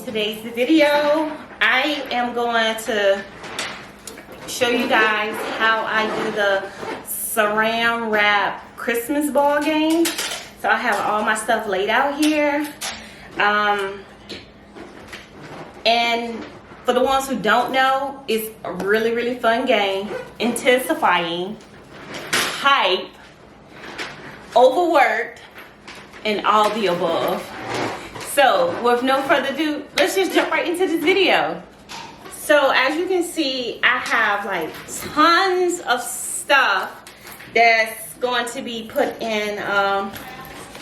today's video, I am going to show you guys how I do the Saran wrap Christmas ball game. So I have all my stuff laid out here. And for the ones who don't know, it's a really fun game. Intensifying, hype, overworked, and all the above. So with no further ado, let's just jump right into this video. So as you can see, I have like tons of stuff that's going to be put in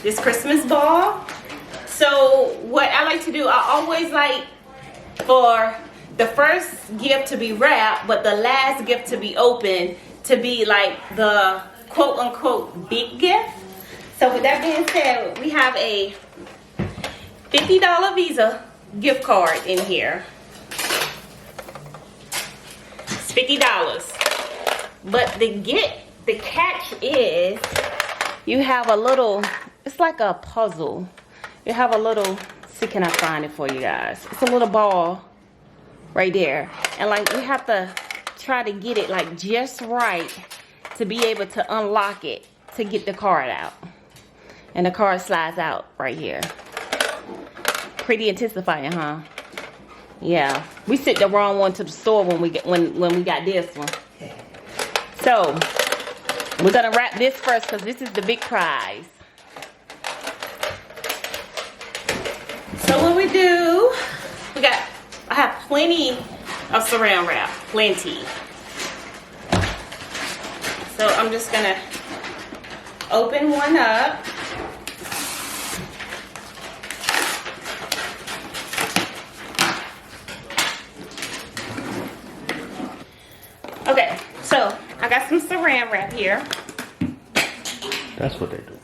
this Christmas ball. So what I like to do, I always like for the first gift to be wrapped, but the last gift to be open to be like the quote unquote big gift. So with that being said, we have a $50 Visa gift card in here. It's $50. But the catch is you have a little, it's like a puzzle. You have a little, see, can I find it for you guys? It's a little ball right there. And like we have to try to get it like just right to be able to unlock it to get the card out. And the card slides out right here. Pretty intensifying, huh? Yeah, we sent the wrong one to the store when we got this one. So we're gonna wrap this first because this is the big prize. So what we do, I have plenty of Saran wrap, plenty. So I'm just gonna open one up. Okay, so I got some Saran wrap here. That's what they do.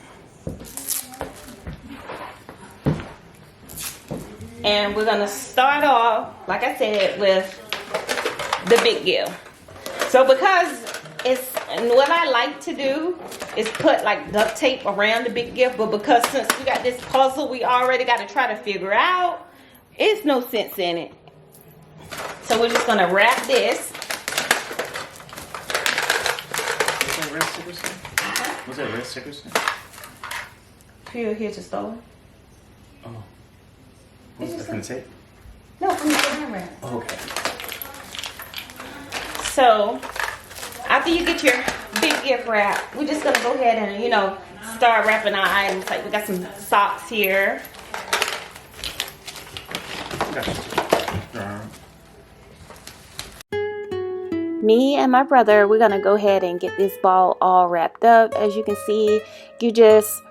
And we're gonna start off, like I said, with the big gift. So because what I like to do is put like duct tape around the big gift, but because since we got this puzzle we already got to try to figure out, it's no sense in it. So we're just gonna wrap this. Was that red sticker stain? Here's the store. Oh. What's that from the tape? No, from the Saran wrap. Oh, okay. So after you get your big gift wrap, we're just gonna go ahead and, start wrapping our items. Like we got some socks here. Me and my brother, we're gonna go ahead and get this ball all wrapped up. As you can see, you just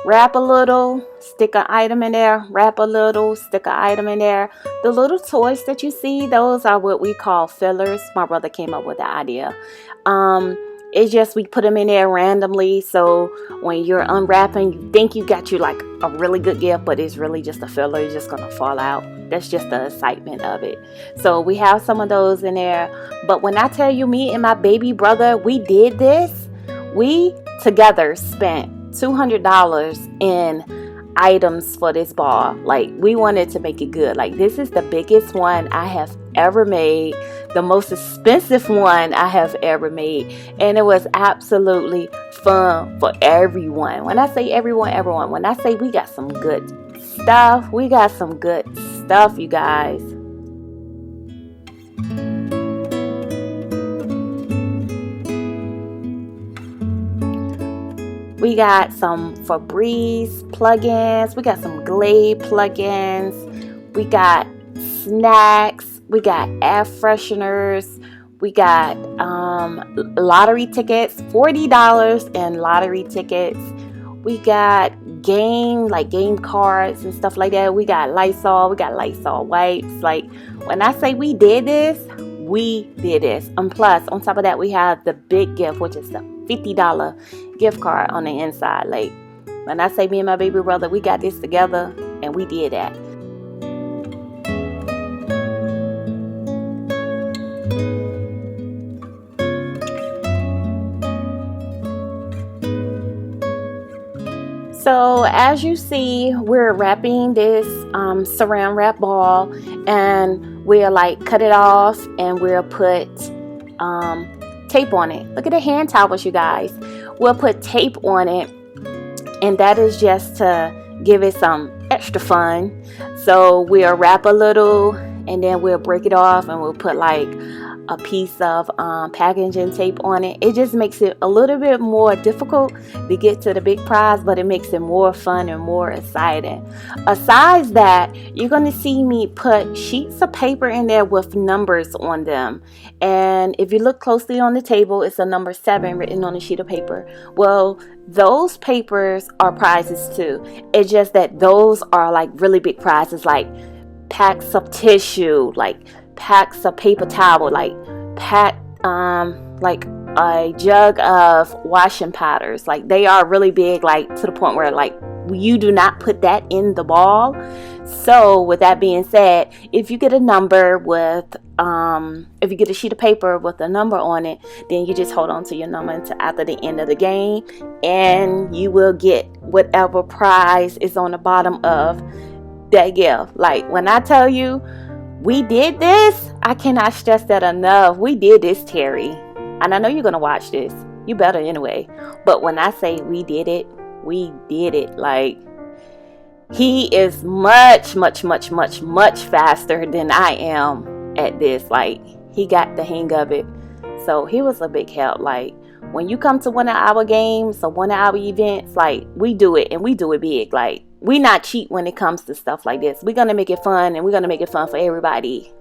wrap a little, stick an item in there, wrap a little, stick an item in there. The little toys that you see, those are what we call fillers. My brother came up with the idea. It's just we put them in there randomly, so when you're unwrapping, you think you got you like a really good gift, but it's really just a filler. It's just gonna fall out. That's just the excitement of it. So we have some of those in there. But when I tell you, me and my baby brother, we did this. We together spent $200 in items for this ball. Like, we wanted to make it good. Like, this is the biggest one I have ever made, the most expensive one I have ever made, and it was absolutely fun for everyone. When I say everyone, when I say we got some good stuff, we got some good stuff, you guys. We got some Febreze plugins. We got some Glade plugins. We got snacks. We got air fresheners. We got lottery tickets, $40 in lottery tickets. We got game cards and stuff like that. We got Lysol. We got Lysol wipes. Like, when I say we did this, we did this. And plus, on top of that, we have the big gift, which is the $50 gift card on the inside. Like, when I say me and my baby brother, we got this together and we did that. So as you see, we're wrapping this Saran wrap ball, and we'll like cut it off, and we'll put tape on it. Look at the hand towels, you guys. We'll put tape on it, and that is just to give it some extra fun. So we'll wrap a little, and then we'll break it off, and we'll put like a piece of packaging tape on it. It just makes it a little bit more difficult to get to the big prize, but it makes it more fun and more exciting. Besides that, you're going to see me put sheets of paper in there with numbers on them. And if you look closely on the table, it's a number 7 written on a sheet of paper. Well, those papers are prizes too. It's just that those are like really big prizes, like packs of tissue, like packs of paper towel, like like a jug of washing powders. Like they are really big, like to the point where like you do not put that in the ball. So with that being said, if you get a number with if you get a sheet of paper with a number on it, then you just hold on to your number until after the end of the game, and you will get whatever prize is on the bottom of that gift. Like when I tell you we did this, I cannot stress that enough. We did this, Terry. And I know you're going to watch this. You better anyway. But when I say we did it, we did it. Like, he is much, much, much, much, much faster than I am at this. Like, he got the hang of it. So he was a big help. Like, when you come to one of our games or one of our events, like, we do it, and we do it big. Like, we not cheat when it comes to stuff like this. We're going to make it fun, and we're going to make it fun for everybody.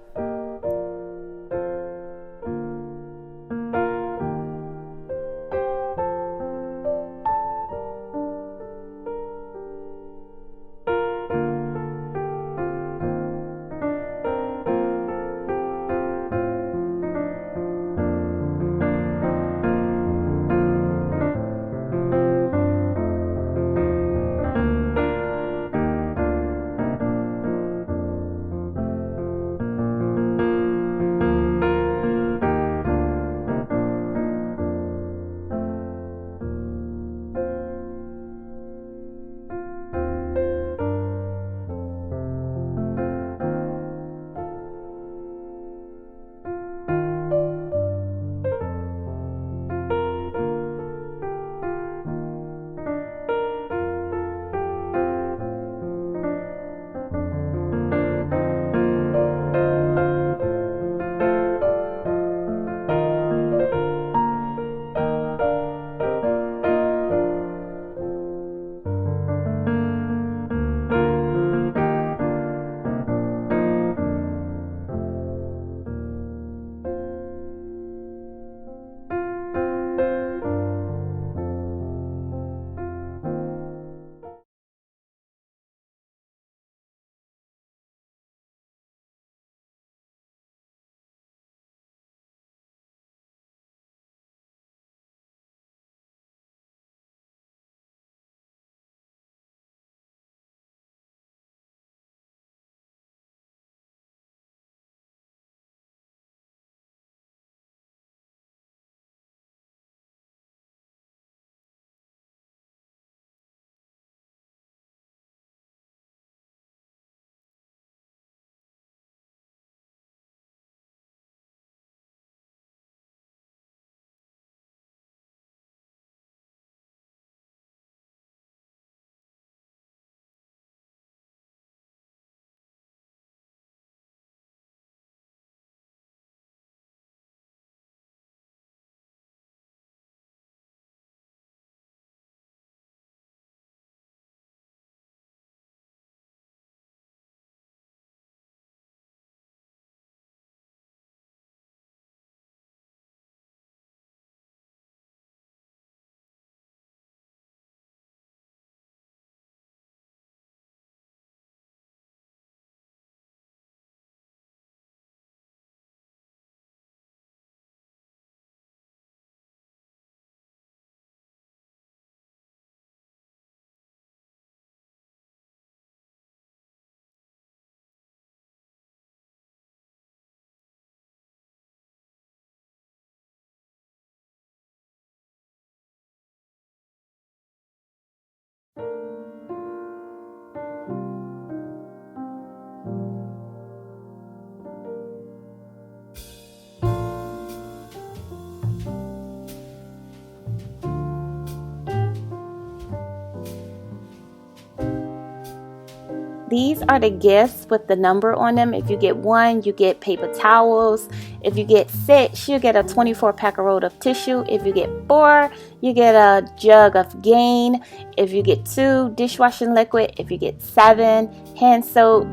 These are the gifts with the number on them. If you get 1, you get paper towels. If you get 6, you get a 24-pack roll of tissue. If you get 4, you get a jug of Gain. If you get 2, dishwashing liquid. If you get 7, hand soap.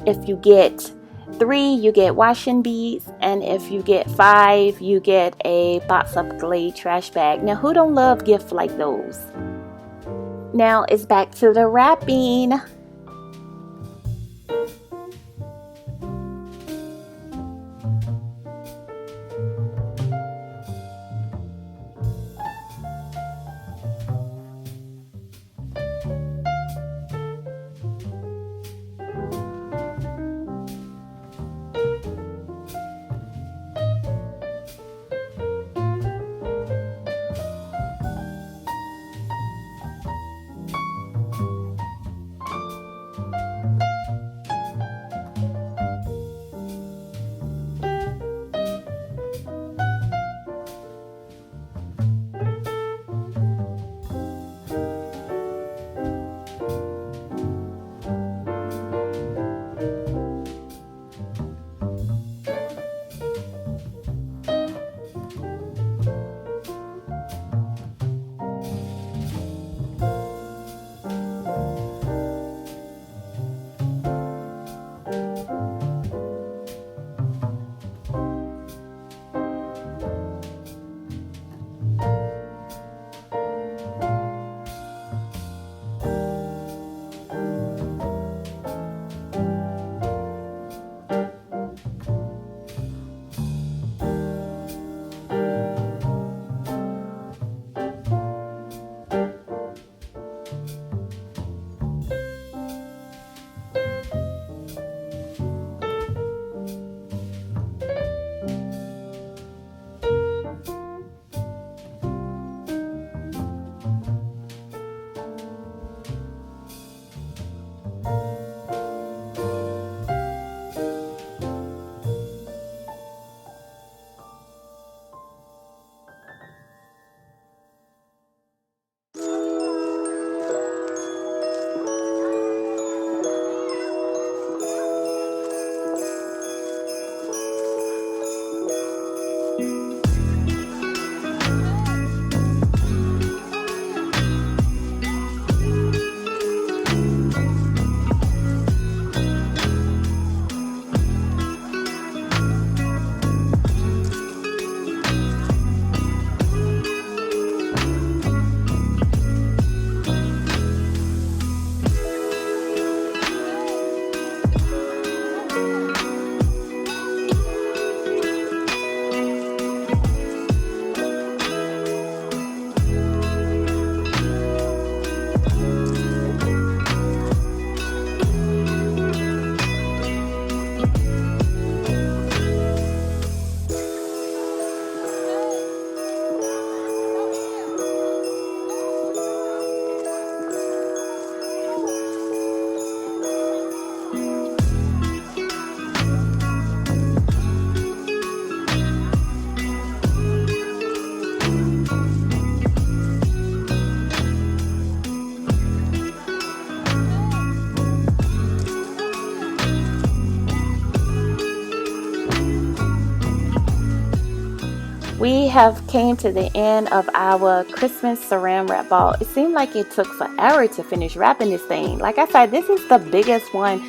If you get 3, you get washing beads. And if you get 5, you get a box of Glade trash bag. Now, who don't love gifts like those? Now it's back to the wrapping. We have came to the end of our Christmas saran wrap ball. It seemed like it took forever to finish wrapping this thing. Like I said, this is the biggest one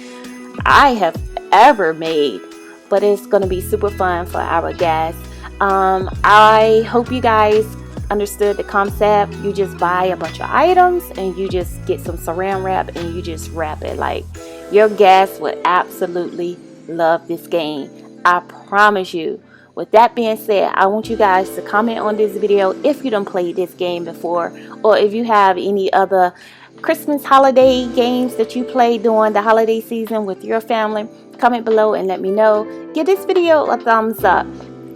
I have ever made, but it's going to be super fun for our guests. I hope you guys understood the concept. You just buy a bunch of items and you just get some saran wrap and you just wrap it. Like, your guests would absolutely love this game. I promise you. With that being said, I want you guys to comment on this video if you done played this game before, or if you have any other Christmas holiday games that you play during the holiday season with your family. Comment below and let me know. Give this video a thumbs up.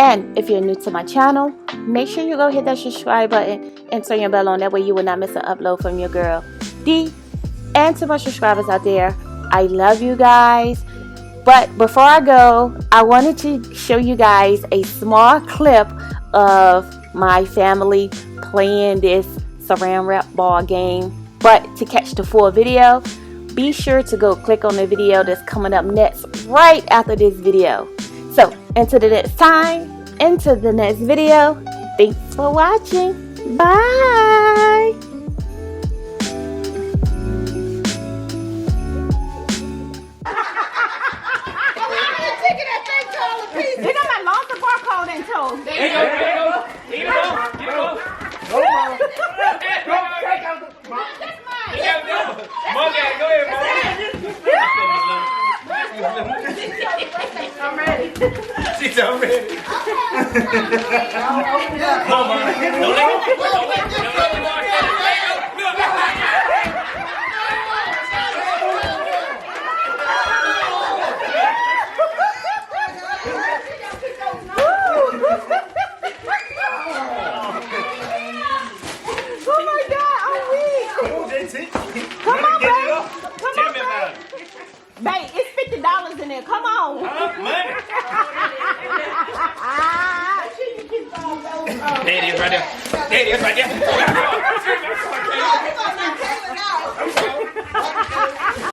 And if you're new to my channel, make sure you go hit that subscribe button and turn your bell on. That way you will not miss an upload from your girl D. And to my subscribers out there, I love you guys. But before I go, I wanted to show you guys a small clip of my family playing this saran wrap ball game. But to catch the full video, be sure to go click on the video that's coming up next right after this video. So until the next time, into the next video, thanks for watching. Bye. They got my lost the barcode and told. There you go. Get it off. Go, Mom. Go, take out the Mom. That's mine. Mom, go ahead, Mom. I'm ready. She's already. Come on, Mom. Don't let me walk out. Come on, babe. Come on, babe. Babe, it's $50 in there. Come on. Money. There it is right there.